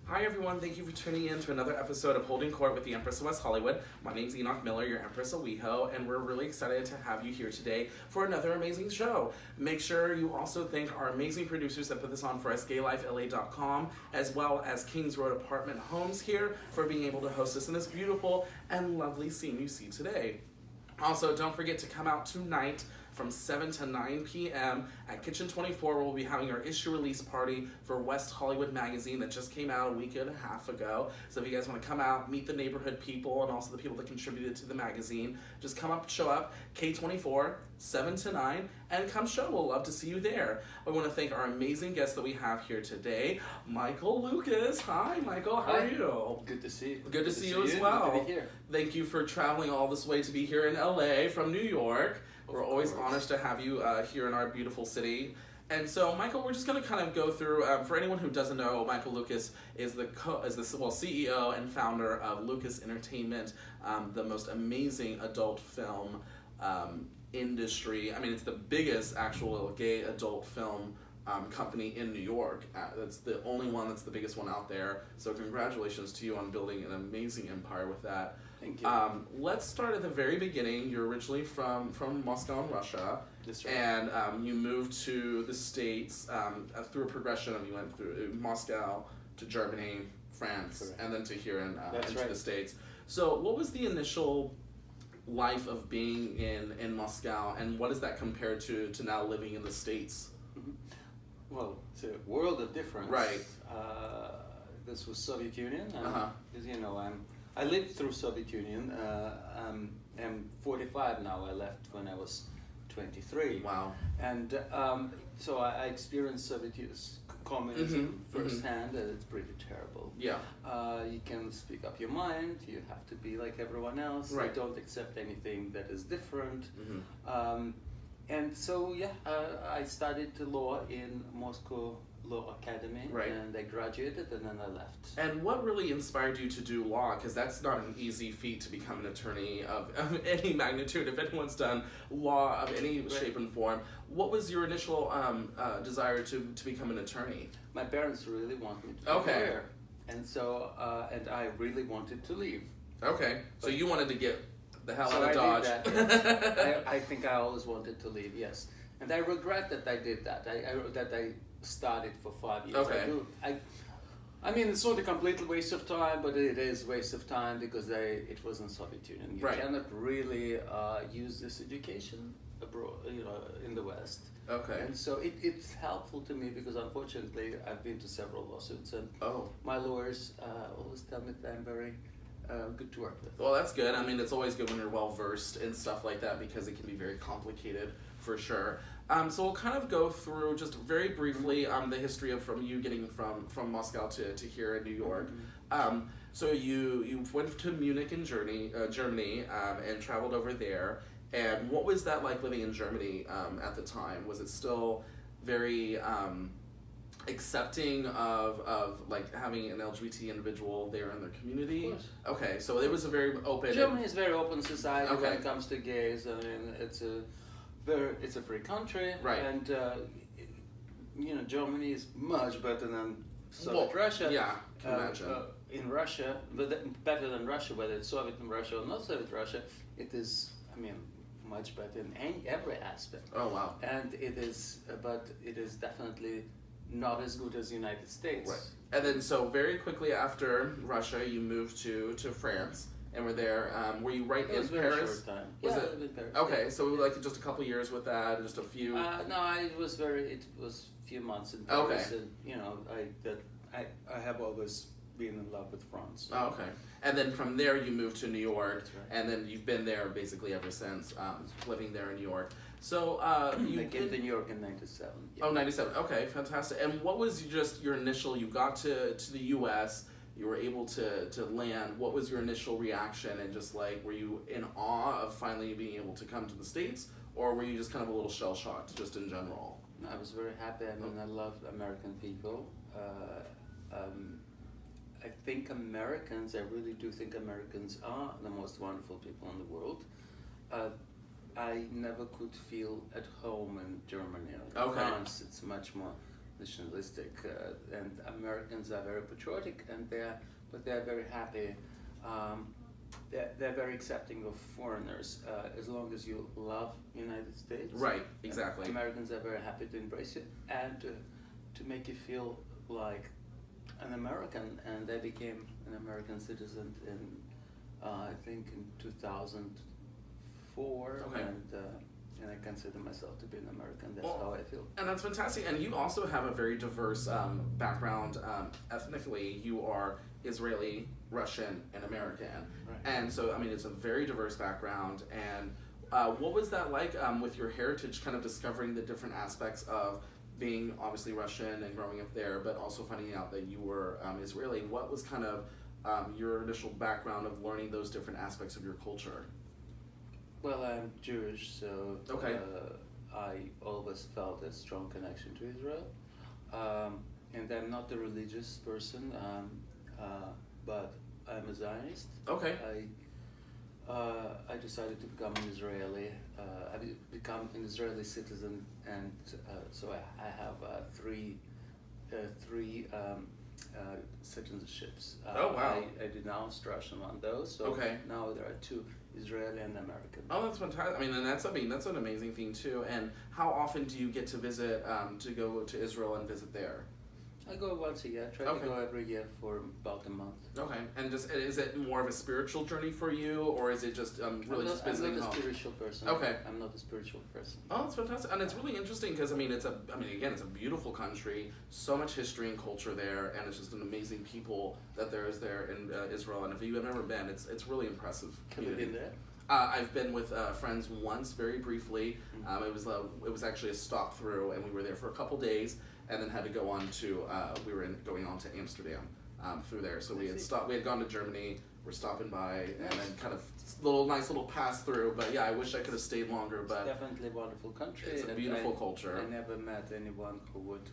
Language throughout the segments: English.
Hi everyone, thank you for tuning in to another episode of Holding Court with the Empress of West Hollywood. My name's Enoch Miller, your Empress of WeHo, and we're really excited to have you here today for another amazing show. Make sure you also thank our amazing producers that put this on for us, GayLifeLA.com, as well as Kings Road Apartment Homes here for being able to host us in this beautiful and lovely scene you see today. Also, don't forget to come out tonight from 7 to 9 p.m. at Kitchen 24, where we'll be having our issue release party for West Hollywood Magazine that just came out a week and a half ago. So if you guys want to come out, meet the neighborhood people and also the people that contributed to the magazine, just come up, show up, K24, 7 to 9, and come show. We'll love to see you there. I want to thank our amazing guests that we have here today, Michael Lucas. Hi, Michael. How are you? Good to see you. Good to see you as well. Good to be here. Thank you for traveling all this way to be here in LA from New York. We're always honored to have you here in our beautiful city. And so, Michael, we're just going to kind of go through, for anyone who doesn't know, Michael Lucas is the CEO and founder of Lucas Entertainment, the most amazing adult film industry. I mean, it's the biggest actual gay adult film company in New York. That's the only one that's the biggest one out there. So congratulations to you on building an amazing empire with that. Thank you. Let's start at the very beginning. You're originally from Moscow in Russia. That's right. And you moved to the States through a progression of you went through Moscow to Germany, France, Correct. and then to here into right. the States. So what was the initial life of being in Moscow, and what does that compare to now living in the States? Mm-hmm. Well, it's a world of difference. Right. This was Soviet Union. As you know, I lived through Soviet Union. I'm 45 now. I left when I was 23. Wow. And so I experienced Soviet communism firsthand, and it's pretty terrible. Yeah. You can speak up your mind. You have to be like everyone else. Right. You don't accept anything that is different. Mm-hmm. And so, I studied law in Moscow Law Academy, right. And I graduated, and then I left. And what really inspired you to do law? Because that's not an easy feat to become an attorney of any magnitude. If anyone's done law of any shape and form, what was your initial desire to become an attorney? My parents really wanted me to be a lawyer, and so and I really wanted to leave. Okay, so you wanted to get the hell out of I Dodge. did that, yes. I think I always wanted to leave, yes. And I regret that I did that. I started for 5 years. Okay. I mean, it's not a complete waste of time, but it is waste of time because it was in Soviet Union. You cannot really use this education abroad, in the West. Okay. And so it's helpful to me because unfortunately I've been to several lawsuits, and my lawyers always tell me that I'm very good to work with. Well, that's good. I mean, it's always good when you're well versed in stuff like that because it can be very complicated for sure. So we'll kind of go through just very briefly the history of you getting from Moscow to here in New York. So you went to Munich in Germany, and traveled over there. And what was that like living in Germany at the time? Was it still very accepting of like having an LGBT individual there in their community? Of course. Okay, so it was a very open. Germany is a very open society when it comes to gays. I mean, it's a free country, right? And Germany is much better than Soviet Russia. Yeah, can imagine. In Russia, better than Russia, whether it's Soviet Russia or not Soviet Russia, it is. I mean, much better in every aspect. Oh wow! And it is, but it is definitely not as good as the United States. Right. And then, so very quickly after Russia, you moved to France and were there. Were you right in Paris? Very short time. Was it? it? In Paris. Okay, so like just a couple years with that, just a few. No, it was a few months in Paris. Okay. And I have always been in love with France. Oh, okay. And then from there you moved to New York, That's right. And then you've been there basically ever since, living there in New York. So you I came to New York in '97. Yeah. Oh, 97. Okay, fantastic. And what was just your initial? You got to the U.S. You were able to land. What was your initial reaction? And just like, were you in awe of finally being able to come to the States, or were you just kind of a little shell shocked, just in general? I was very happy. I mean, I love American people. I think Americans, I really do think Americans are the most wonderful people in the world. I never could feel at home in Germany or France. It's much more nationalistic, and Americans are very patriotic, but they're very happy. They're very accepting of foreigners as long as you love United States. Right, exactly. Americans are very happy to embrace you and to make you feel like an American, and they became an American citizen in I think in 2004, okay. And I consider myself to be an American. That's how I feel. And that's fantastic. And you also have a very diverse background. Ethnically, you are Israeli, Russian, and American. Right. And so, I mean, it's a very diverse background. And what was that like with your heritage, kind of discovering the different aspects of being obviously Russian and growing up there, but also finding out that you were Israeli? What was kind of your initial background of learning those different aspects of your culture? Well, I'm Jewish, so okay. I always felt a strong connection to Israel. And I'm not a religious person, but I'm a Zionist. Okay. I decided to become an Israeli. I become an Israeli citizen, and so I have three citizenships. Oh wow! I denounced Russian on those, so now there are two, Israeli and American. Oh, that's fantastic. That's an amazing thing too. And how often do you get to visit, to go to Israel and visit there? I go once a year. I try to go every year for about a month. Okay. And is it more of a spiritual journey for you, or is it just really just visiting home? I'm not a spiritual person. Okay. I'm not a spiritual person. Oh, that's fantastic. And it's really interesting because again, it's a beautiful country, so much history and culture there, and it's just an amazing people that there is there in Israel. And if you have never been, it's really impressive. Have you been there? I've been with friends once, very briefly. It was actually a stop through, and we were there for a couple days, and then had to go on to going on to Amsterdam through there. So we had gone to Germany. We're stopping by, and then kind of nice little pass through. But yeah, I wish I could have stayed longer. But it's definitely a wonderful country. It's a beautiful culture. I never met anyone who would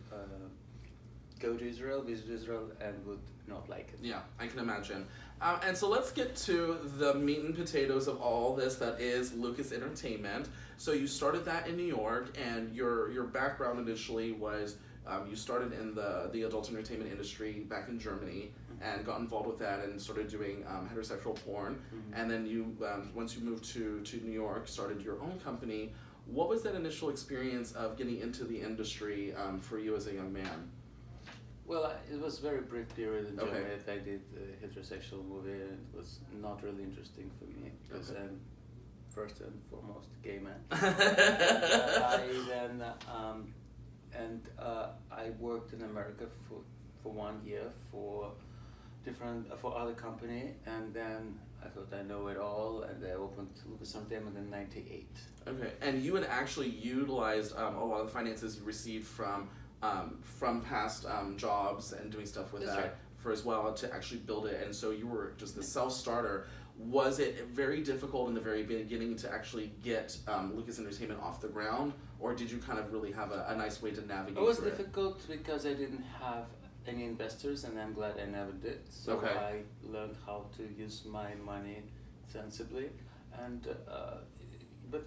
go to Israel, visit Israel, and would not like it. Yeah, I can imagine. And so let's get to the meat and potatoes of all this that is Lucas Entertainment. So you started that in New York, and your background initially was you started in the adult entertainment industry back in Germany and got involved with that and started doing heterosexual porn. And then you, once you moved to New York, started your own company. What was that initial experience of getting into the industry for you as a young man? Well, it was a very brief period in Germany that I did a heterosexual movie, and it was not really interesting for me because I'm first and foremost a gay man. I worked in America for 1 year for other company, and then I thought I know it all, and I opened Lucas Entertainment in '98. Okay, and you had actually utilized a lot of the finances you received from past jobs and doing stuff with that for as well to actually build it, and so you were just the self-starter. Was it very difficult in the very beginning to actually get Lucas Entertainment off the ground, or did you kind of really have a nice way to navigate? It was difficult because I didn't have any investors, and I'm glad I never did. So I learned how to use my money sensibly, and but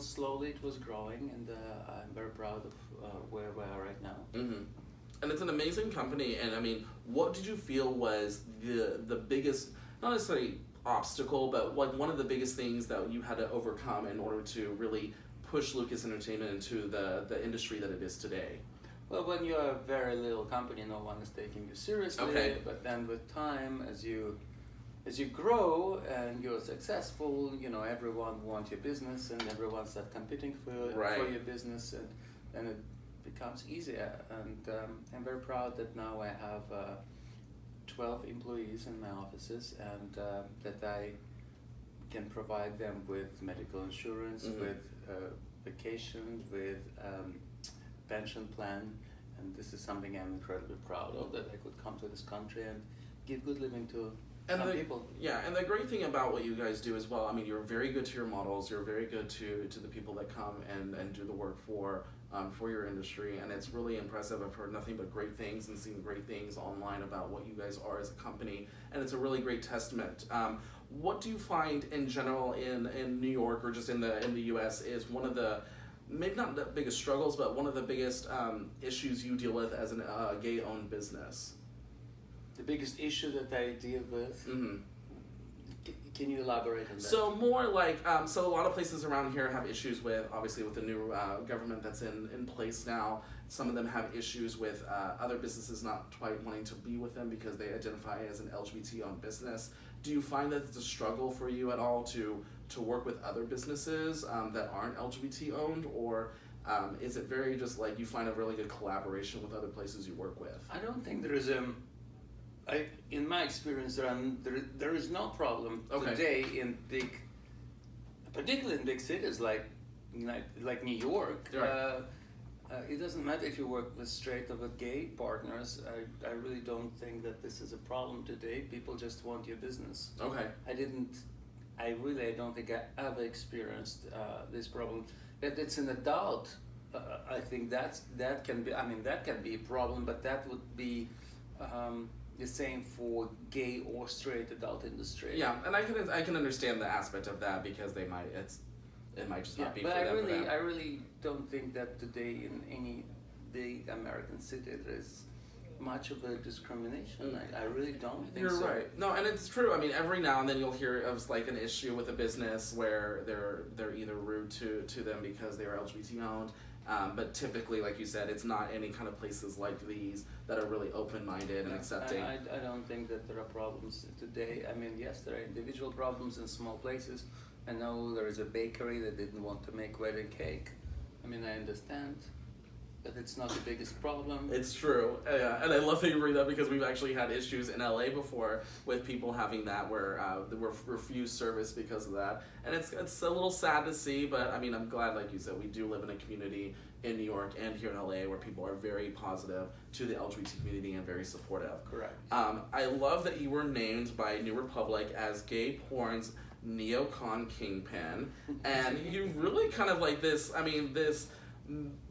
slowly it was growing, and I'm very proud of where we are right now. Mm-hmm. And it's an amazing company. And I mean, what did you feel was the biggest, not necessarily obstacle, but like one of the biggest things that you had to overcome in order to really push Lucas Entertainment into the industry that it is today? Well, when you're a very little company, no one is taking you seriously. But then with time, as you grow and you're successful, everyone wants your business, and everyone starts competing for your business, and then it becomes easier. And I'm very proud that now I have 12 employees in my offices, and that I can provide them with medical insurance, with vacation, with pension plan, and this is something I'm incredibly proud of, that I could come to this country and give good living to some people. Yeah, and the great thing about what you guys do as well, I mean, you're very good to your models, you're very good to the people that come and do the work for your industry, and it's really impressive. I've heard nothing but great things and seen great things online about what you guys are as a company, and it's a really great testament. What do you find in general in New York or just in the US is one of the maybe not the biggest struggles, but one of the biggest issues you deal with as a gay-owned business? The biggest issue that I deal with? Mm-hmm. Can you elaborate on that? So more like, so a lot of places around here have issues with, obviously with the new government that's in place now. Some of them have issues with other businesses not quite wanting to be with them because they identify as an LGBT-owned business. Do you find that it's a struggle for you at all to work with other businesses that aren't LGBT-owned, or is it very just like you find a really good collaboration with other places you work with? I don't think there is in my experience, there is no problem today in particularly in big cities like New York. Right. It doesn't matter if you work with straight or with gay partners. I really don't think that this is a problem today. People just want your business. Okay. I don't think I ever experienced this problem. That it's an adult, I think that can be a problem, but that would be the same for gay or straight adult industry. Yeah, and I can understand the aspect of that because it might just not be for them. But I really don't think that today in any big American city there is much of a discrimination. I really don't think You're so. right. No, and it's true. I mean, every now and then you'll hear of like an issue with a business where they're either rude to them because they are LGBT owned. But typically, like you said, it's not any kind of places like these that are really open-minded and accepting. I don't think that there are problems today. I mean, yes, there are individual problems in small places. I know there is a bakery that didn't want to make wedding cake. I mean, I understand, but it's not the biggest problem. It's true, yeah. And I love that you bring that because we've actually had issues in LA before with people having that where they were refused service because of that. And it's a little sad to see, but I mean, I'm glad, like you said, we do live in a community in New York and here in LA where people are very positive to the LGBT community and very supportive. Correct. I love that you were named by New Republic as gay porn's neocon kingpin, and you really kind of like this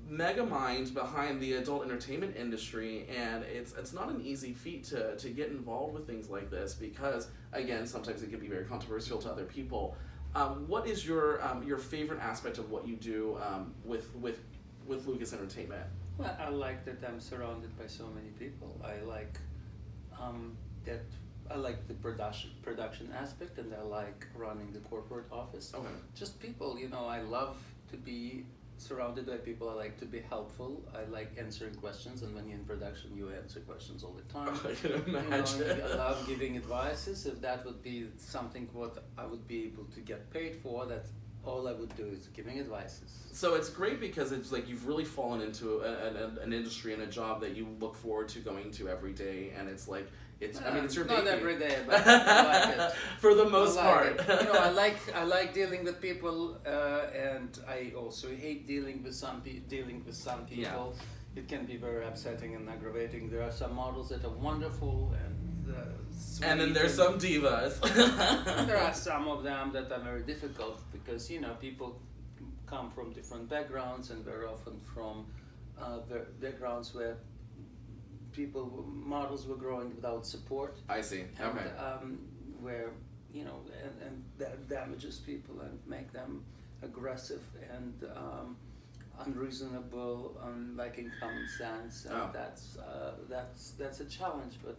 mega mind behind the adult entertainment industry, and it's not an easy feat to get involved with things like this because, again, sometimes it can be very controversial to other people. What is your favorite aspect of what you do with Lucas Entertainment? Well, I like that I'm surrounded by so many people. I like that. I like the production aspect, and I like running the corporate office. Okay. Just people, I love to be surrounded by people. I like to be helpful. I like answering questions, and when you're in production, you answer questions all the time. I can imagine. I love giving advices. If that would be something what I would be able to get paid for, that's all I would do is giving advices. So it's great because it's like you've really fallen into an industry and a job that you look forward to going to every day, and it's like it's your not baby. every day, but I like it. For the most part. part. I like dealing with people, and I also hate dealing with some people. Yeah. It can be very upsetting and aggravating. There are some models that are wonderful and sweet, and then there's some divas. There are some of them that are very difficult because people come from different backgrounds, and very often from backgrounds where models were growing without support. I see. And, okay. Where and that damages people and make them aggressive and unreasonable, lacking common sense, and that's a challenge. But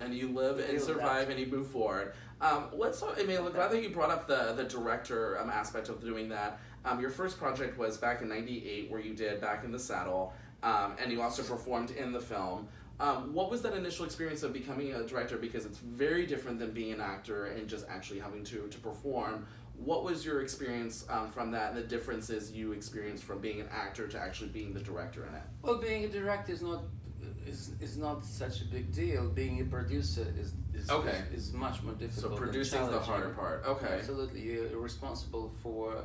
And you live and survive and you move forward. I'm glad that you brought up the director aspect of doing that. Your first project was back in '98, where you did Back in the Saddle, and you also performed in the film. What was that initial experience of becoming a director? Because it's very different than being an actor and just actually having to perform. What was your experience from that, and the differences you experienced from being an actor to actually being the director in it? Well, being a director is not such a big deal. Being a producer is much more difficult. So producing is the harder part. Okay. Absolutely, you're responsible for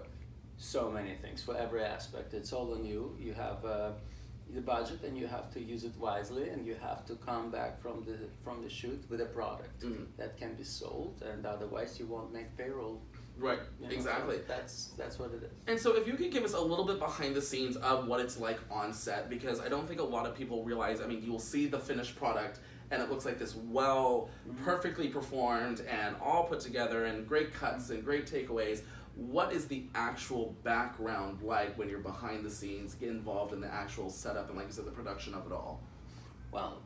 so many things, for every aspect. It's all on you. You have the budget, and you have to use it wisely, and you have to come back from the shoot with a product that can be sold, and otherwise you won't make payroll. Right, exactly. So that's what it is. And so if you could give us a little bit behind the scenes of what it's like on set, because I don't think a lot of people realize, you will see the finished product and it looks like this perfectly performed and all put together and great cuts and great takeaways. what is the actual background like when you're behind the scenes, get involved in the actual setup and, like you said, the production of it all? Well,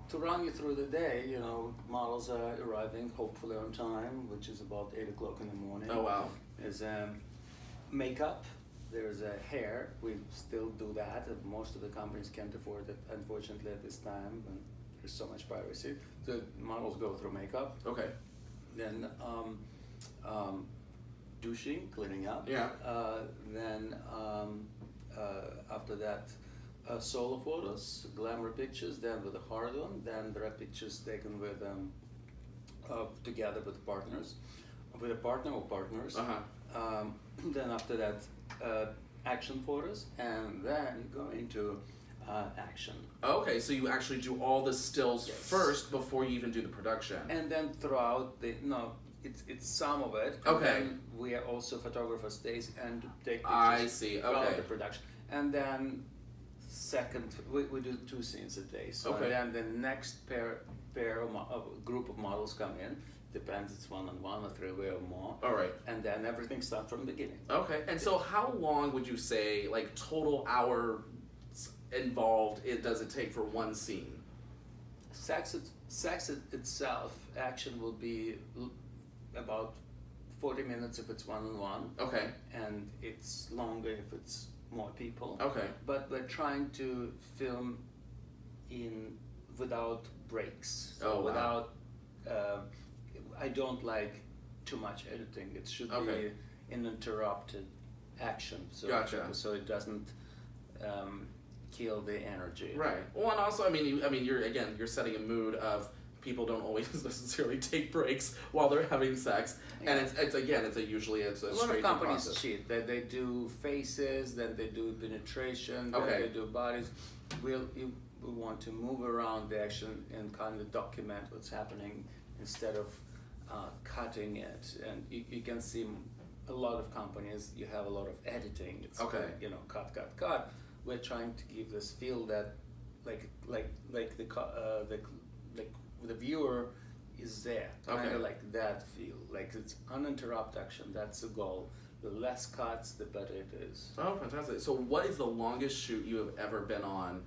to run you through the day, you know, models are arriving hopefully on time, which is about 8 o'clock in the morning. Oh, wow. There's makeup, there's hair. We still do that. Most of the companies can't afford it, unfortunately, at this time. And there's so much piracy. The models go through makeup. Okay. Then douching, cleaning up. Yeah. Then after that, solo photos, glamour pictures, then with a hard on, then there are pictures taken with together with partners, with a partner or partners. Then after that, action photos, and then you go into action. Okay, so you actually do all the stills Yes. first before you even do the production. And then throughout it's some of it. And Okay. then we are also photographer stays and take pictures I see. throughout Okay. the production. And then we do 2 scenes a day. So Okay. and then the next group of models come in. Depends, it's 1-on-1 or 3-way or more. All right. And then everything starts from the beginning. Okay. And so how long would you say, like, total hours involved does it take for one scene? Sex itself, action will be about 40 minutes if it's 1-on-1. Okay. And it's longer if it's more people. Okay. But we're trying to film without breaks. So Oh, wow. without, I don't like too much editing. It should Okay. be uninterrupted action. So Gotcha. So it doesn't kill the energy. Right. Well, and also, you're setting a mood of people don't always necessarily take breaks while they're having sex, and it's usually a lot straight of companies process. cheat. They do faces, then they do penetration, Okay. then they do bodies. We want to move around the action and kind of document what's happening instead of cutting it. And you can see a lot of companies, you have a lot of editing. It's Okay. Cut. We're trying to give this feel that like the viewer is there, kind Okay. of like that feel, like it's uninterrupted action. That's the goal. The less cuts, the better it is. Oh, fantastic. So what is the longest shoot you have ever been on,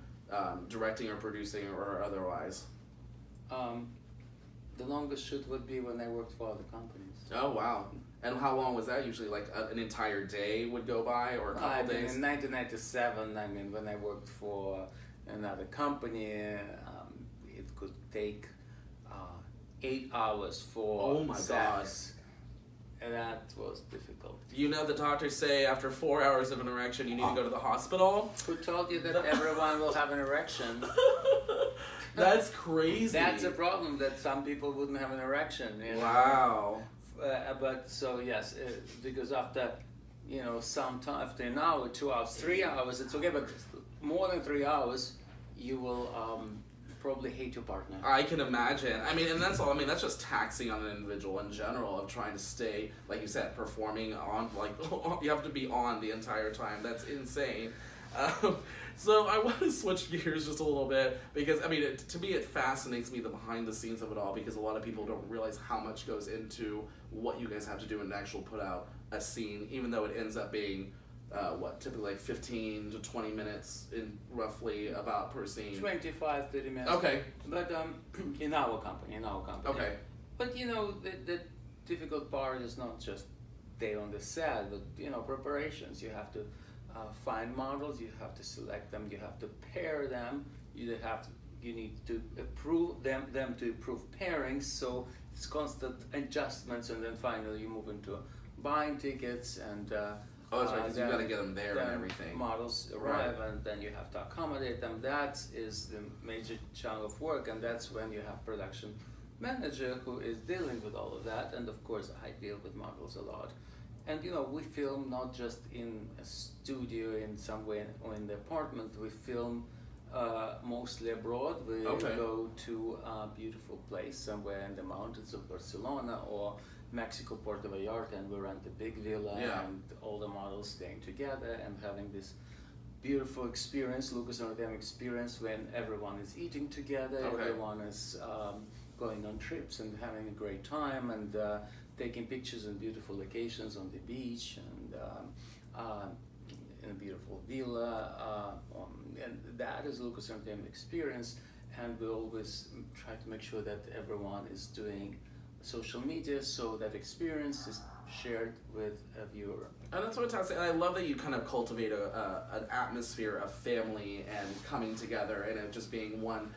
directing or producing or otherwise? The longest shoot would be when I worked for other companies. Oh, wow. And how long was that? Usually like an entire day would go by or a couple days? In 1997, when I worked for another company, it could take 8 hours for Oh my sex. And that was difficult. You know the doctors say after 4 hours of an erection you need to go to the hospital? Who told you that everyone will have an erection? That's crazy. That's a problem, that some people wouldn't have an erection. You know? Wow. But so yes, because after some time, after an hour, 2 hours, 3 hours, it's okay. But more than 3 hours, you will probably hate your partner. I can imagine. And that's all. That's just taxing on an individual in general of trying to stay, like you said, performing on. Like you have to be on the entire time. That's insane. So I want to switch gears just a little bit because to me it fascinates me the behind the scenes of it all, because a lot of people don't realize how much goes into what you guys have to do and actually put out a scene, even though it ends up being typically like 15 to 20 minutes in roughly about per scene. 25, 30 minutes. Okay. But in our company. Okay. But the difficult part is not just day on the set, but preparations. You have to find models, you have to select them, you have to pair them, you need to approve them to approve pairings, so it's constant adjustments, and then finally you move into buying tickets and that's right, because you got to get them there and everything. Models arrive, and then you have to accommodate them. That is the major chunk of work, and that's when you have production manager who is dealing with all of that, and of course I deal with models a lot. And we film not just in a studio in some way or in the apartment. We film mostly abroad. We go to a beautiful place somewhere in the mountains of Barcelona or Mexico, Puerto Vallarta, and we rent a big villa, and all the models staying together and having this beautiful experience, Lucas and them experience, when everyone is eating together, everyone is going on trips and having a great time, and taking pictures in beautiful locations on the beach and in a beautiful villa, and that is Lucas Entertainment experience. And we always try to make sure that everyone is doing social media, so that experience is shared with a viewer. And that's fantastic. And I love that you kind of cultivate an atmosphere of family and coming together and it just being one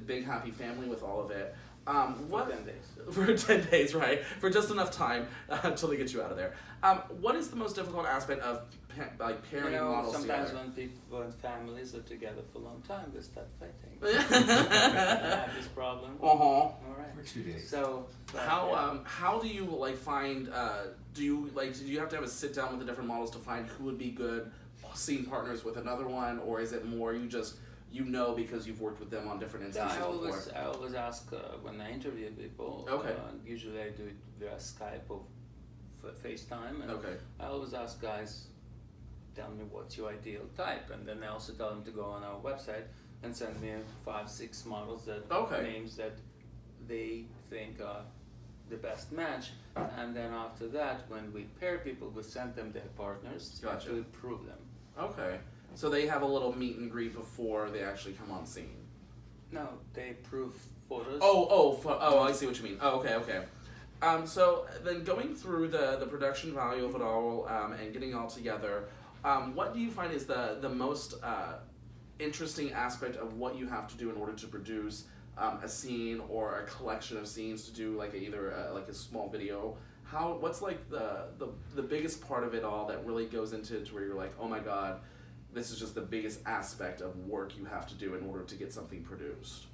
big happy family with all of it. For 10 days. For 10 days, right? For just enough time until they get you out of there. What is the most difficult aspect of pairing models sometimes together? when families are together for a long time, they start fighting. Have this problem. All right. For 2 days. So how do you find? Do you have to have a sit down with the different models to find who would be good scene partners with another one, or is it more because you've worked with them on different instances before? I always ask when I interview people. Okay. Usually I do it via Skype or FaceTime, and Okay. I always ask guys, tell me what's your ideal type, and then I also tell them to go on our website and send me 5-6 models names that they think are the best match, and then after that, when we pair people, we send them their partners to approve them. Okay. So they have a little meet and greet before they actually come on scene. No, they approve photos. I see what you mean. Oh, okay. So then going through the production value of it all and getting it all together, what do you find is the most interesting aspect of what you have to do in order to produce a scene or a collection of scenes to do either a small video? What's the biggest part of it all that really goes into to where you're like, oh my god, this is just the biggest aspect of work you have to do in order to get something produced?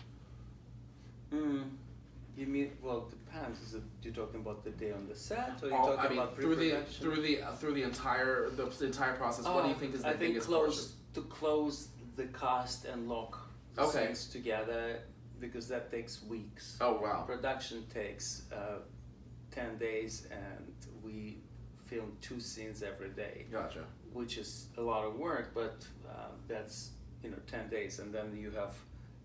You mean, well, it depends. You're talking about the day on the set, or you're talking about pre-production? through the entire process. What do you think is the biggest portion? To close the cast and lock the scenes together, because that takes weeks. Oh wow! Production takes 10 days, and we film 2 scenes every day. Gotcha. Which is a lot of work, but that's 10 days, and then you have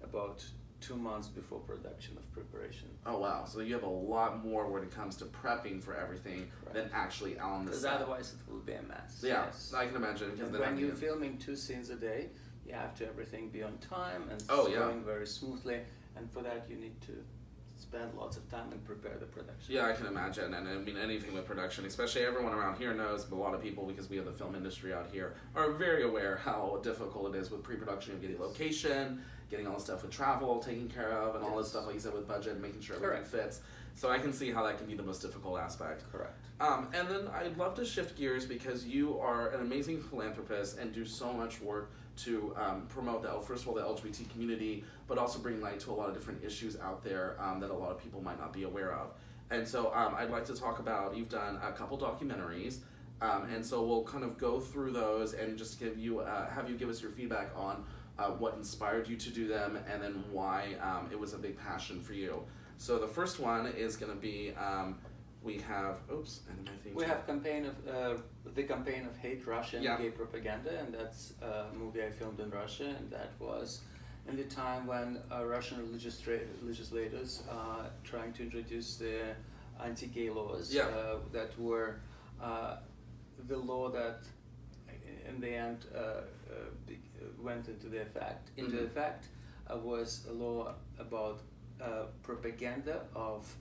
about 2 months before production of preparation. Oh wow! So you have a lot more when it comes to prepping for everything than actually on the set. Because otherwise it will be a mess. Yeah, yes. I can imagine. Because when you're filming 2 scenes a day, you have to everything be on time and going very smoothly, and for that you need to spend lots of time and prepare the production. Yeah, I can imagine, and I mean anything with production, especially everyone around here knows, but a lot of people, because we have the film industry out here, are very aware how difficult it is with pre-production of getting location, getting all the stuff with travel taken care of, and all this stuff, like you said, with budget, making sure everything fits. So I can see how that can be the most difficult aspect. Correct. And then I'd love to shift gears, because you are an amazing philanthropist and do so much work to promote first of all, the LGBT community, but also bring light to a lot of different issues out there that a lot of people might not be aware of. And so I'd like to talk about, you've done a couple documentaries, and so we'll kind of go through those and just have you give us your feedback on what inspired you to do them, and then why it was a big passion for you. So the first one is going to be, we have the campaign of hate Russia and gay propaganda, and that's a movie I filmed in Russia, and that was in the time when Russian legislators trying to introduce the anti-gay laws that were the law that in the end went into effect was a law about propaganda of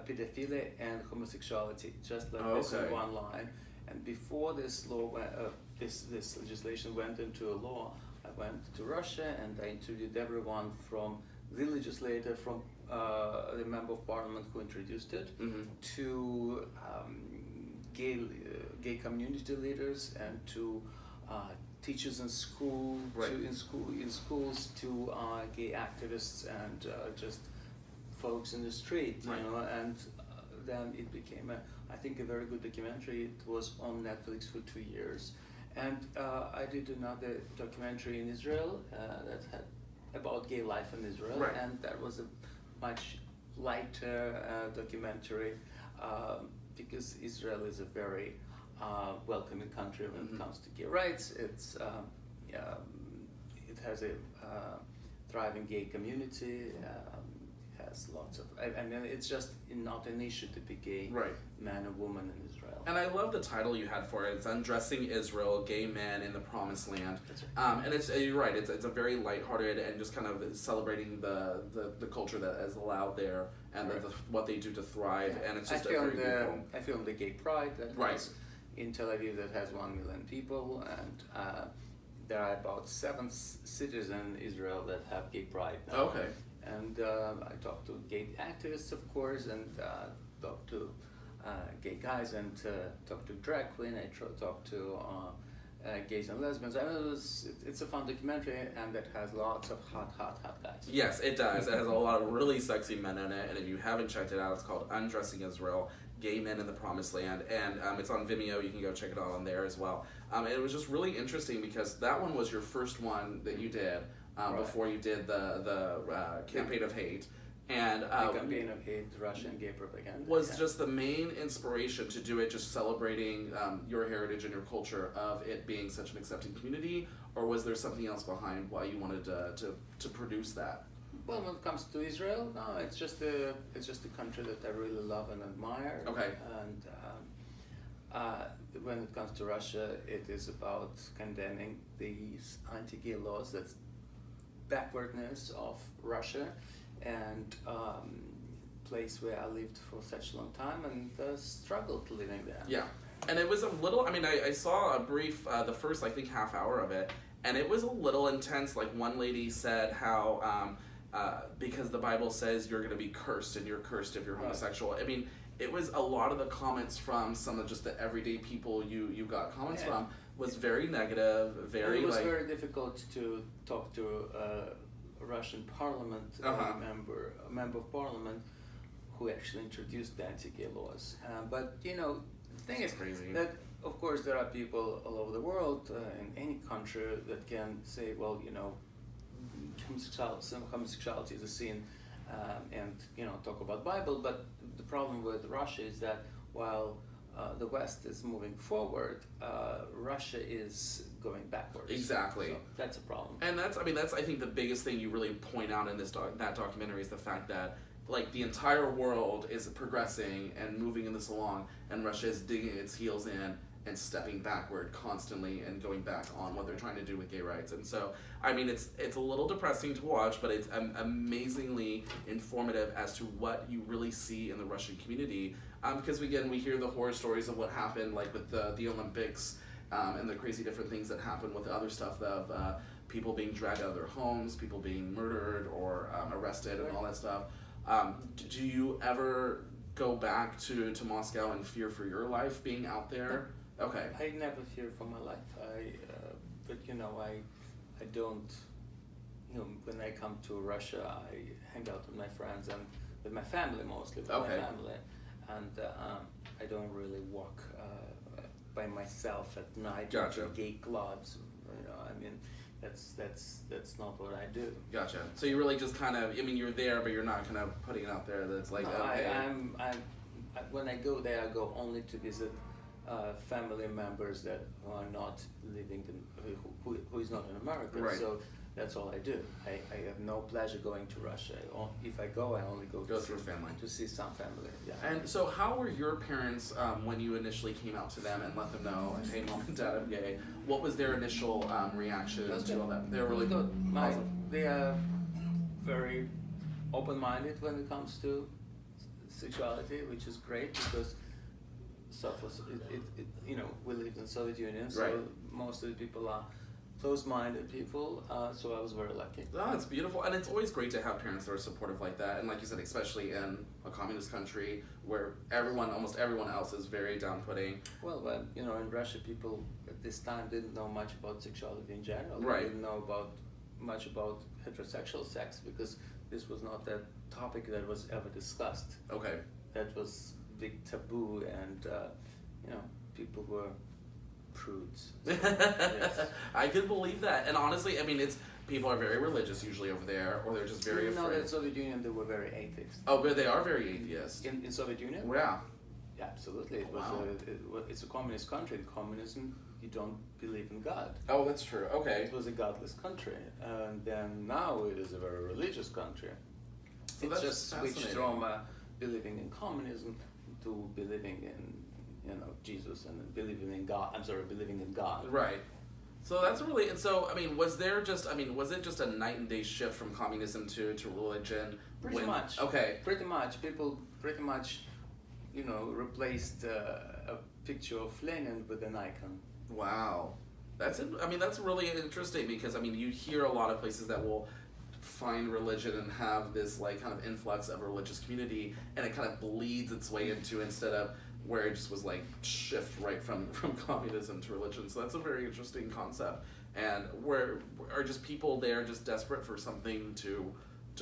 pedophilia and homosexuality, just like this in one line. And before this law, this legislation went into a law, I went to Russia and I interviewed everyone from the legislator, from the member of parliament who introduced it, to gay community leaders, and to teachers in school, in schools, to gay activists, and just folks in the street, and then it became I think a very good documentary. It was on Netflix for 2 years, and I did another documentary in Israel that had about gay life in Israel, and that was a much lighter documentary because Israel is a very welcoming country when it comes to gay rights. It's it has a thriving gay community. Has lots of I mean, it's just not an issue to be gay, right, man or woman in Israel. And I love the title you had for it. It's Undressing Israel, Gay Men in the Promised Land. That's right. And you're right, it's a very lighthearted and just kind of celebrating the culture that is allowed there and right. what they do to thrive. Yeah. And it's just beautiful. I filmed the Gay Pride that right. has in Tel Aviv that has 1 million people, and there are about 7 cities in Israel that have Gay Pride now. Okay. And I talked to gay activists, of course, and talked to gay guys, and talked to drag queen. I talked to gays and lesbians. I mean, it's a fun documentary, and it has lots of hot guys. Yes, it does. It has a lot of really sexy men in it, and if you haven't checked it out, it's called Undressing Israel, Gay Men in the Promised Land, and it's on Vimeo. You can go check it out on there as well. And it was just really interesting because that one was your first one that you did right. before you did the campaign of hate. And the campaign of hate, Russian gay propaganda was just the main inspiration to do it, just celebrating your heritage and your culture of it being such an accepting community, or was there something else behind why you wanted to produce that? Well, when it comes to Israel, no, it's just a country that I really love and admire. Okay. And when it comes to Russia, it is about condemning these anti-gay laws, that's backwardness of Russia, and place where I lived for such a long time and struggled living there. Yeah, and it was a little, I mean, I saw a brief, the first, I think, half hour of it, and it was a little intense. Like, one lady said how, because the Bible says you're going to be cursed, and you're cursed if you're homosexual. I mean, it was a lot of the comments from some of just the everyday people you got comments from was very negative, very it was very difficult to talk to a Russian parliament member of parliament who actually introduced the anti-gay laws. But you know, the thing is crazy. That of course there are people all over the world in any country that can say, well, you know, homosexuality is a sin, and you know, talk about Bible. But the problem with Russia is that while the West is moving forward, Russia is going backwards. Exactly. So that's a problem. And that's I think the biggest thing you really point out in that documentary is the fact that, like, the entire world is progressing and moving in this along, and Russia is digging its heels in and stepping backward constantly and going back on what they're trying to do with gay rights. And so, I mean, it's a little depressing to watch, but it's amazingly informative as to what you really see in the Russian community. Because again, we hear the horror stories of what happened, like with the Olympics, and the crazy different things that happen with other stuff of people being dragged out of their homes, people being murdered or arrested, and all that stuff. Do you ever go back to Moscow and fear for your life being out there? Okay. I never fear for my life. But you know, I don't. You know, when I come to Russia, I hang out with my friends and with my family mostly. With my family, and I don't really walk by myself at night Gotcha. to gay clubs. You know, I mean, that's not what I do. Gotcha. So you really just kind of, I mean, you're there, but you're not kind of putting it out there. That's like, no, I'm when I go there, I go only to visit family members that are not living in, who is not in America. Right. So that's all I do. I have no pleasure going to Russia. If I go, I only go through family. To see some family. Yeah. And so how were your parents when you initially came out to them and let them know, hey, mom and dad, I'm gay? What was their initial reaction to all that? They were really good. Awesome. They are very open-minded when it comes to sexuality, which is great because you know, we lived in Soviet Union, so right. most of the people are close-minded people, so I was very lucky. Oh, it's beautiful, and it's always great to have parents that are supportive like that, and like you said, especially in a communist country where almost everyone else is very down-putting. Well, you know, in Russia, people at this time didn't know much about sexuality in general. Right. They didn't know much about heterosexual sex because this was not a topic that was ever discussed. Okay. That was big taboo, and you know, people were prudes. So, yes. I could believe that, and honestly, I mean, people are very religious usually over there, or they're just very afraid. No, in the Soviet Union they were very atheist. Oh, but they are very atheist. In Soviet Union? Yeah. Yeah, absolutely. It's a communist country. In communism, you don't believe in God. Oh, that's true. Okay. It was a godless country, and then now it is a very religious country. So it's that's just switched fascinating. from believing in communism to believing in Jesus and believing in God. I'm sorry, believing in God. Right. So that's really, and so I mean, was it just a night and day shift from communism to religion? Pretty much. Okay. Pretty much. People pretty much, replaced a picture of Lenin with an icon. Wow. That's really interesting because you hear a lot of places that will find religion and have this like kind of influx of a religious community, and it kind of bleeds its way into, instead of where it just was like shift right from communism to religion. So that's a very interesting concept. And where are just people there just desperate for something to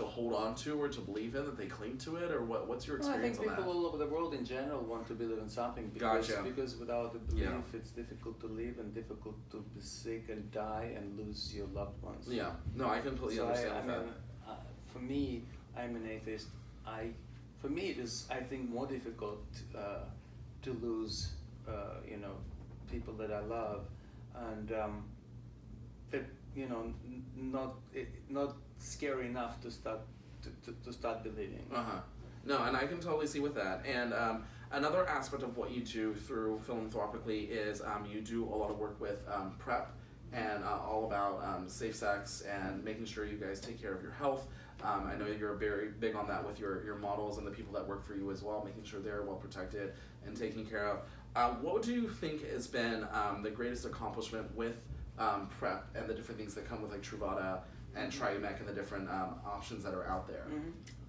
hold on to or to believe in, that they cling to it, or what's your experience on that? I think people all over the world in general want to believe in something because without a belief it's difficult to live and difficult to be sick and die and lose your loved ones. Yeah, no, I completely understand that. For me, I'm an atheist. For me, it is, I think, more difficult to lose, people that I love, and not scary enough to start believing. No, and I can totally see with that. And another aspect of what you do through philanthropically is you do a lot of work with PrEP and all about safe sex and making sure you guys take care of your health. I know you're very big on that with your models and the people that work for you as well, making sure they're well protected and taken care of. What do you think has been the greatest accomplishment with PrEP and the different things that come with like Truvada and Triumec and the different options that are out there?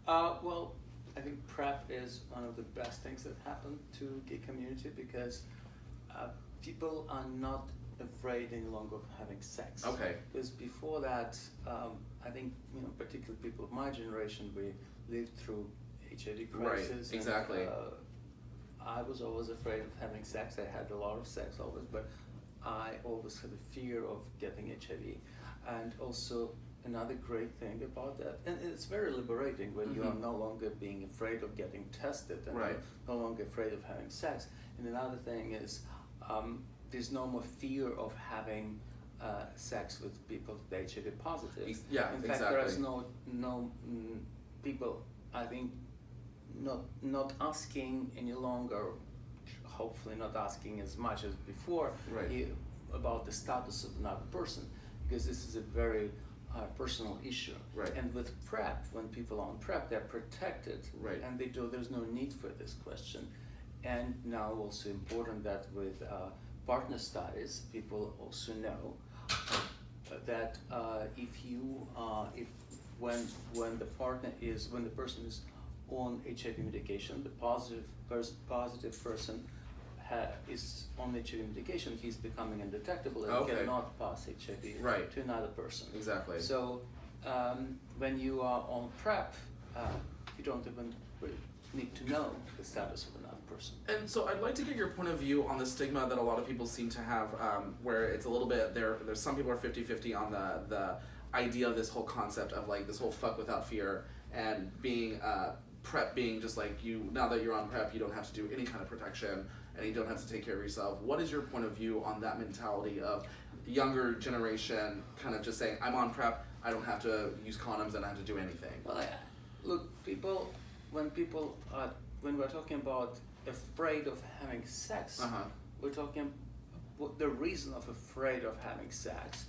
Well, I think PrEP is one of the best things that happened to gay community because people are not afraid any longer of having sex. Okay. Because before that, I think particularly people of my generation, we lived through HIV crisis. Right. Exactly. And, I was always afraid of having sex. I had a lot of sex always, but I always had a fear of getting HIV. And also another great thing about that, and it's very liberating when you are no longer being afraid of getting tested and no longer afraid of having sex. And another thing is there's no more fear of having sex with people that are HIV positive. In fact, there is no people, I think, not asking any longer, hopefully not asking as much as before about the status of another person, because this is a very personal issue. Right. And with PrEP, when people are on PrEP, they're protected, and there's no need for this question. And now also important that with partner studies, people also know that when the person is on HIV medication, the positive person is on HIV medication, he's becoming undetectable and cannot pass HIV to another person. Exactly. So when you are on PrEP, you don't even need to know the status of another person. And so I'd like to get your point of view on the stigma that a lot of people seem to have, where it's a little bit, there's some people are 50-50 on the idea of this whole concept of like this whole fuck without fear, and being PrEP being just like, now that you're on PrEP, you don't have to do any kind of protection and you don't have to take care of yourself. What is your point of view on that mentality of the younger generation kind of just saying, I'm on PrEP, I don't have to use condoms, I don't have to do anything? Well, look, when we're talking about afraid of having sex, we're talking, the reason of afraid of having sex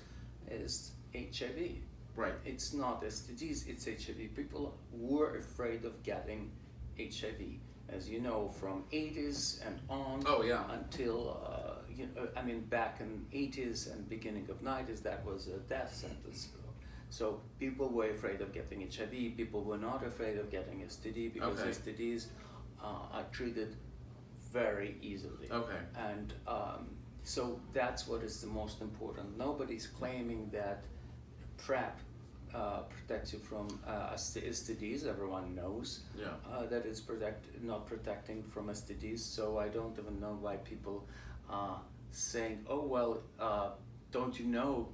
is HIV. Right. It's not STDs, it's HIV. People were afraid of getting HIV, as you know, from 80s and on. Oh, yeah. Until, back in 80s and beginning of 90s, that was a death sentence. So people were afraid of getting HIV. People were not afraid of getting STD because STDs are treated very easily. Okay. And so that's what is the most important. Nobody's claiming that PrEP protects you from STDs. Everyone knows that it's not protecting from STDs. So I don't even know why people are saying, "Oh well, don't you know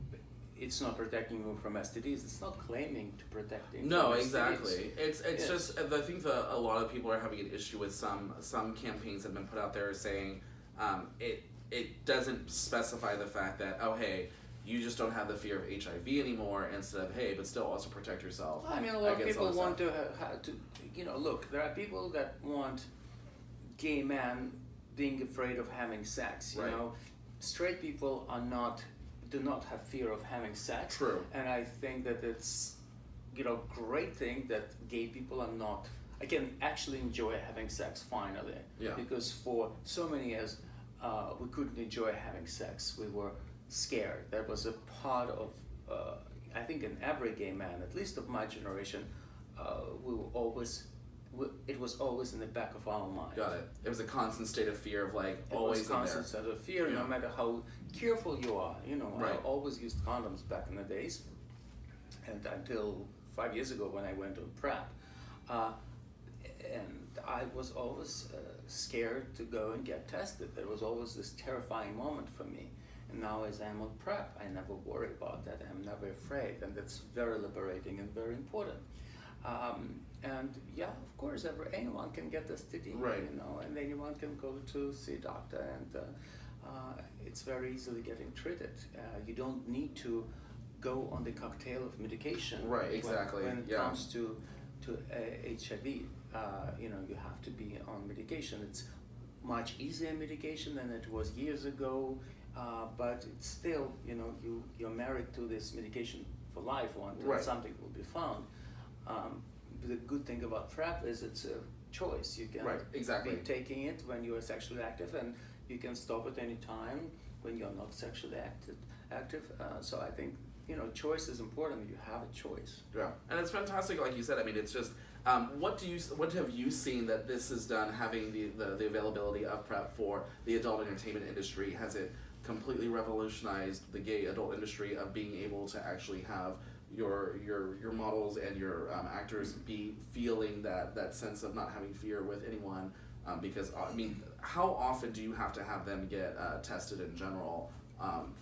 it's not protecting you from STDs?" It's not claiming to protect you. No, exactly. STDs. It's just, I think that a lot of people are having an issue with some campaigns that have been put out there saying it doesn't specify the fact that, oh hey, you just don't have the fear of HIV anymore instead of, hey, but still also protect yourself. I mean, a lot of people want to, look, there are people that want gay men being afraid of having sex, you know. Straight people do not have fear of having sex. True. And I think that it's, great thing that gay people I can actually enjoy having sex finally. Yeah. Because for so many years, we couldn't enjoy having sex. We were scared. That was a part of, I think in every gay man, at least of my generation, it was always in the back of our mind. Got it. It was a constant state of fear of always in there. It was a constant state of fear, no matter how careful you are. I always used condoms back in the days, and until 5 years ago when I went on PrEP. And I was always scared to go and get tested. There was always this terrifying moment for me. And now as I'm on PrEP, I never worry about that. I'm never afraid, and that's very liberating and very important. And yeah, of course, anyone can get this STD, and anyone can go to see a doctor, and it's very easily getting treated. You don't need to go on the cocktail of medication. Right, exactly. When it comes to HIV, you have to be on medication. It's much easier medication than it was years ago, but it's still, you're married to this medication for life until something will be found. The good thing about PrEP is it's a choice. You can be taking it when you are sexually active, and you can stop at any time when you're not sexually active. So I think, choice is important. You have a choice. Yeah, and it's fantastic, like you said. I mean, it's just, what have you seen that this has done, having the availability of PrEP for the adult entertainment industry? Has it completely revolutionized the gay adult industry of being able to actually have your models and your actors be feeling that sense of not having fear with anyone? Because I mean, how often do you have to have them get tested in general?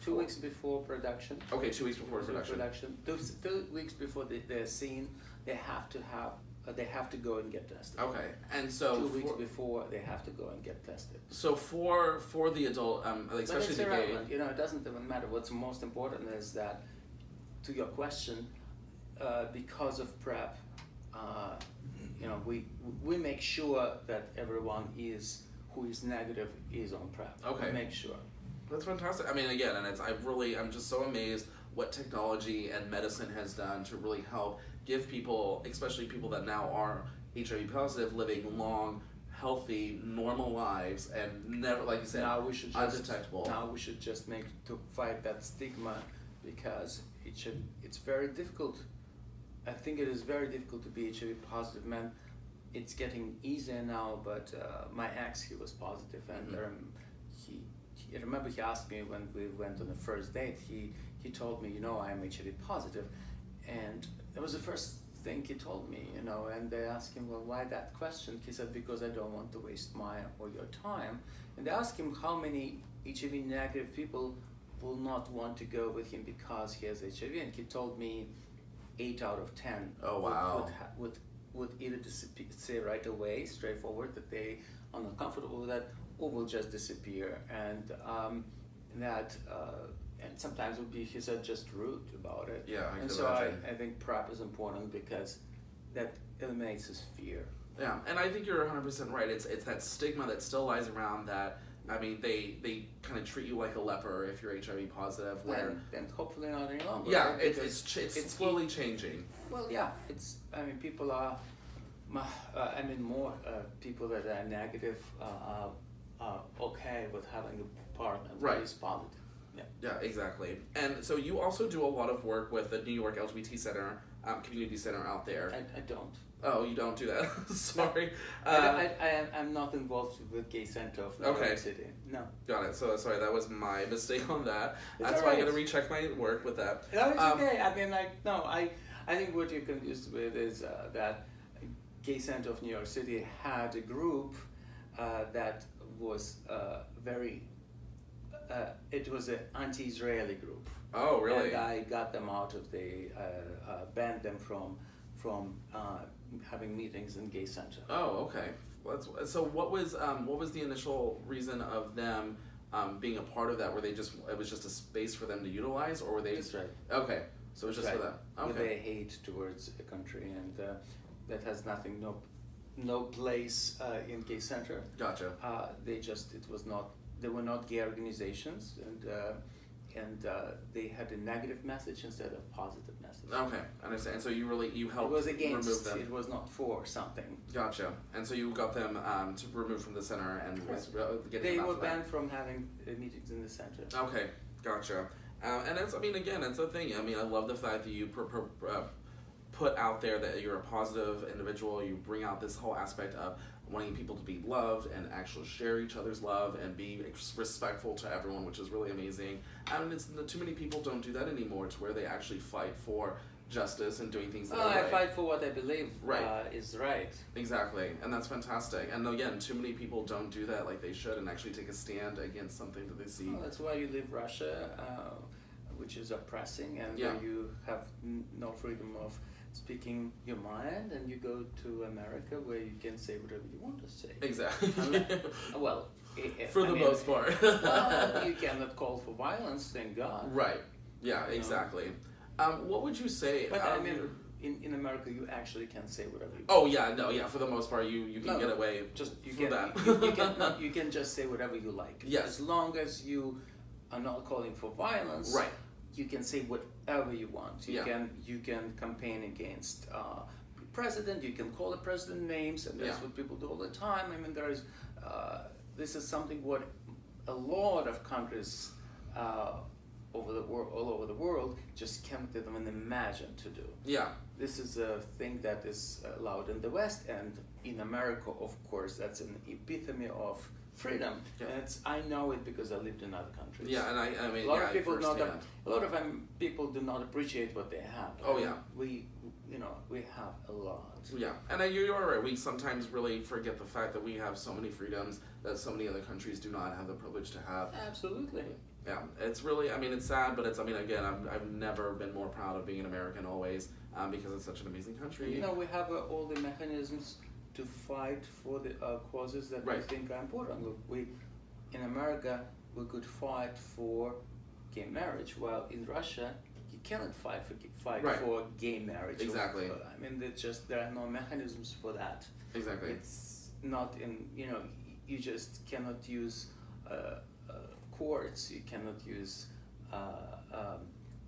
2 weeks before production. Okay, 2 weeks before production. 2 weeks before they're seen, they have to go and get tested. Okay, and so 2 weeks before they have to go and get tested. So for the adult, especially the gay, it doesn't even matter. What's most important is that, to your question, because of PrEP, we make sure that everyone who is negative is on PrEP. Okay. We make sure. That's fantastic. I mean, again, and I'm just so amazed what technology and medicine has done to really help give people, especially people that now are HIV positive, living long, healthy, normal lives, and never, like you said, undetectable. Now we should just fight that stigma, because it's very difficult. I think it is very difficult to be HIV positive man. It's getting easier now, but my ex, he was positive, and I remember he asked me when we went on the first date, he told me, I am HIV positive, and it was the first thing he told me, and they asked him, well, why that question? He said, because I don't want to waste my or your time. And they asked him how many HIV negative people will not want to go with him because he has HIV, and he told me 8 out of 10 oh, wow. would either say right away, straightforward, that they are not comfortable with that, or will just disappear, and and sometimes would be, he said, just rude about it. Yeah, and so I think PrEP is important because that eliminates his fear. Yeah, and I think you're 100% right. It's that stigma that still lies around that. I mean, they kind of treat you like a leper if you're HIV positive. And hopefully not any longer. Yeah, right? it's slowly changing. Well, yeah, people are, more people that are negative are okay with having a partner that is positive. Yeah, exactly. And so you also do a lot of work with the New York LGBT Center, Community Center out there. I don't. Oh, you don't do that? Sorry. I'm not involved with Gay Center of New York City. No. Got it. So sorry, that was my mistake on that. That's why I got to recheck my work with that. No, it's okay. I mean, I think what you're confused with is that Gay Center of New York City had a group that was very. It was an anti-Israeli group. Oh, really? And I got them out of banned them from having meetings in Gay Center. Oh, okay. So what was the initial reason of them being a part of that? Were they just, it was just a space for them to utilize, or were they? That's right. Okay, so it was just for that. Okay. With a hate towards a country, and that has nothing, no place in gay center. Gotcha. They were not gay organizations, and they had a negative message instead of positive message. Okay, I understand. So you helped it was against, remove them. It was not for something. Gotcha. And so you got them to remove from the center and was getting They them were out of that. banned from having meetings in the center. Okay, gotcha. And it's, I mean, again, it's a thing. I mean, I love the fact that you put out there that you're a positive individual. You bring out this whole aspect of wanting people to be loved and actually share each other's love and be respectful to everyone, which is really amazing. And it's too many people don't do that anymore, to where they actually fight for justice and doing things that are right. I fight for what I believe is right. Exactly, and that's fantastic. And again, too many people don't do that like they should and actually take a stand against something that they see. Well, that's why you leave Russia, which is oppressing, and where you have no freedom of speaking your mind, and you go to America where you can say whatever you want to say. Exactly. Well, for the most part. Well, you cannot call for violence, thank God. Right. Yeah, exactly. What would you say? But I mean, in America, you actually can say whatever you want. Oh yeah, no, yeah. For the most part, you can get away with that. You can just say whatever you like. Yes. As long as you are not calling for violence. Right. You can say whatever you want. You can campaign against the president. You can call the president names, and that's what people do all the time. I mean, there is this is something what a lot of countries all over the world just can't even imagine to do. Yeah. This is a thing that is allowed in the West, and in America, of course, that's an epitome of freedom. Yeah. And I know it because I lived in other countries. Yeah, and I mean, a lot of people do not appreciate what they have. Oh yeah. We have a lot. Yeah, and you're right. We sometimes really forget the fact that we have so many freedoms that so many other countries do not have the privilege to have. Absolutely. Yeah, it's really, I mean, it's sad, but it's, I mean, again, I've never been more proud of being an American always, because it's such an amazing country. You know, we have all the mechanisms to fight for the causes that we think are important. Look, in America, we could fight for gay marriage, while in Russia, you cannot fight for gay marriage. Exactly. I mean, there are no mechanisms for that. Exactly. It's not in, you just cannot use courts, you cannot use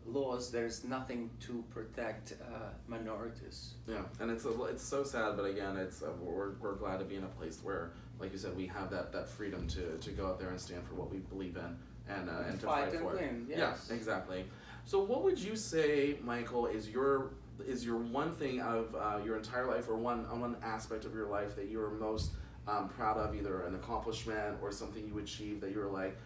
laws. There's nothing to protect minorities. Yeah, and it's so sad, but again, we're glad to be in a place where, like you said, we have that freedom to go out there and stand for what we believe in and to fight for it. Win, yes. Yeah, exactly. So, what would you say, Michael, is your one thing out of your entire life, or one aspect of your life that you are most proud of, either an accomplishment or something you achieved that you were like,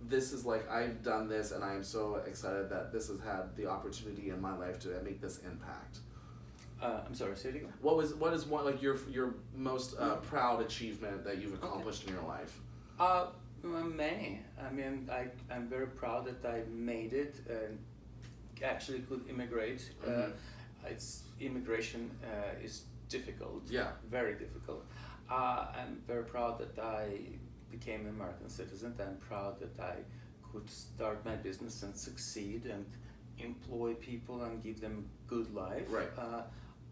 this is like, I've done this and I am so excited that this has had the opportunity in my life to make this impact? I'm sorry, say it again. What is one, like, your most proud achievement that you've accomplished in your life? Many. I mean, I'm very proud that I made it and actually could immigrate. Immigration is difficult. Yeah. Very difficult. I'm very proud that I became an American citizen. I'm proud that I could start my business and succeed and employ people and give them good life. Right.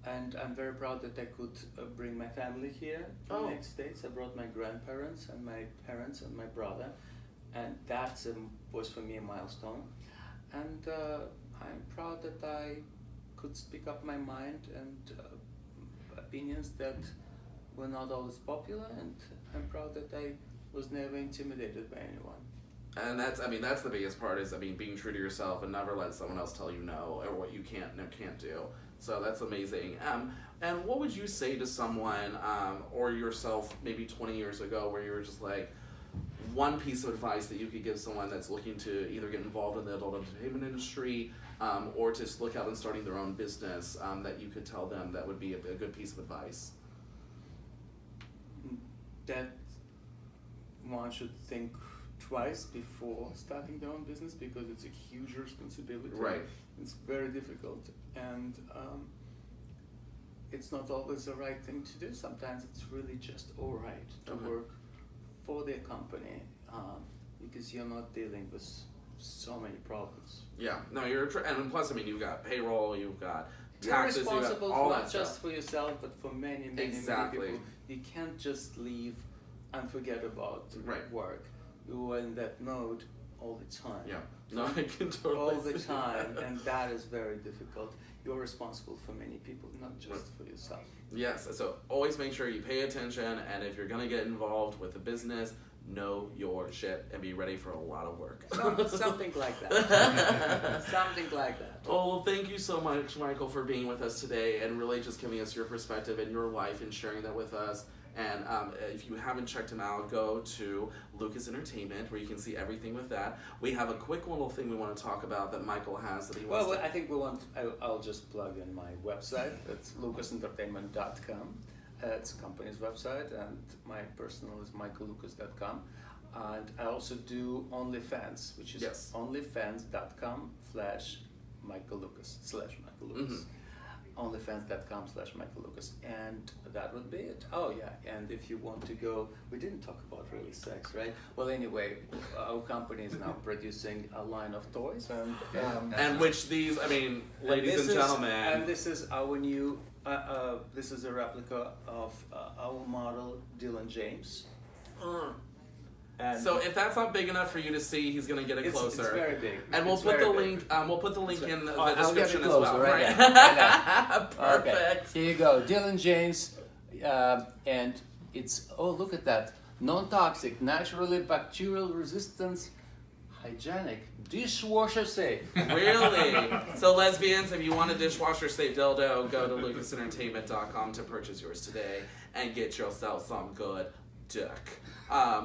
And I'm very proud that I could bring my family here to the United States. I brought my grandparents and my parents and my brother, and that was for me a milestone. And I'm proud that I could speak up my mind and opinions that were not always popular, and I'm proud that I was never intimidated by anyone. And that's the biggest part, is being true to yourself and never let someone else tell you no, or what you can't do. So that's amazing. And what would you say to someone, or yourself maybe 20 years ago, where you were just like, one piece of advice that you could give someone that's looking to either get involved in the adult entertainment industry, or just look out and starting their own business, that you could tell them that would be a good piece of advice? That one should think twice before starting their own business, because it's a huge responsibility. Right. It's very difficult, and it's not always the right thing to do. Sometimes it's really just all right to work for their company, because you're not dealing with so many problems. Yeah, no, and plus, I mean, you've got payroll, you've got You're taxes, you've got responsible all not that just stuff. for yourself, but for many, many, Exactly. many people. You can't just leave and forget about Right. work. You are in that mode all the time. Yeah, no, I can totally All the see time, that. and that is very difficult. You're responsible for many people, not just for yourself. Yes, so always make sure you pay attention, and if you're going to get involved with the business, know your shit and be ready for a lot of work. Something like that. Something like that. Oh, well, thank you so much, Michael, for being with us today and really just giving us your perspective and your life and sharing that with us. And if you haven't checked him out, go to Lucas Entertainment, where you can see everything with that. We have a quick little thing we want to talk about that Michael has that he wants Well, to... I think I'll just plug in my website. It's lucasentertainment.com. It's a company's website, and my personal is michaellucas.com. And I also do OnlyFans, which is onlyfans.com/michaellucas. onlyfans.com/michaellucas, and that would be it. Oh yeah, and if you want to go, we didn't talk about really sex, right? Well, anyway, our company is now producing a line of toys, and which these, I mean, ladies and gentlemen, and this is our new. This is a replica of our model Dylan James. And so if that's not big enough for you to see, he's gonna get it closer. It's very big. And we'll put the link. We'll put the link in the description as well. Right? Perfect. Okay. Here you go, Dylan James, and it's look at that, non-toxic, naturally bacterial resistance, hygienic, dishwasher safe. Really? So lesbians, if you want a dishwasher safe dildo, go to lucasentertainment.com to purchase yours today and get yourself some good dick.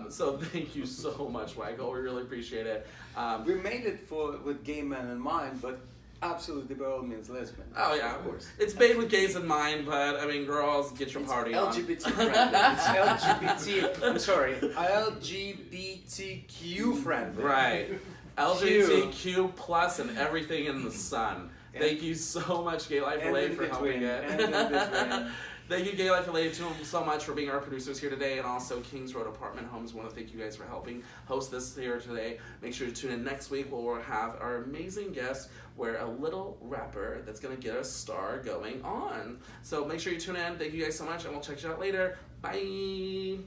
So thank you so much, Michael. We really appreciate it. We made it with gay men in mind, but absolutely by all means lesbian. Oh yeah, of course. It's made with gays in mind, but I mean, girls, get your party on. LGBT friendly. It's LGBT. I'm sorry, LGBTQ friendly. Right. LGBTQ plus and everything in the sun. Thank you so much, Gay Life Relay, for helping it. Thank you, Gay Life Relay, so much for being our producers here today, and also Kings Road Apartment Homes. I want to thank you guys for helping host this here today. Make sure to tune in next week where we'll have our amazing guest, where a little rapper that's going to get a star going on. So make sure you tune in. Thank you guys so much, and we'll check you out later. Bye.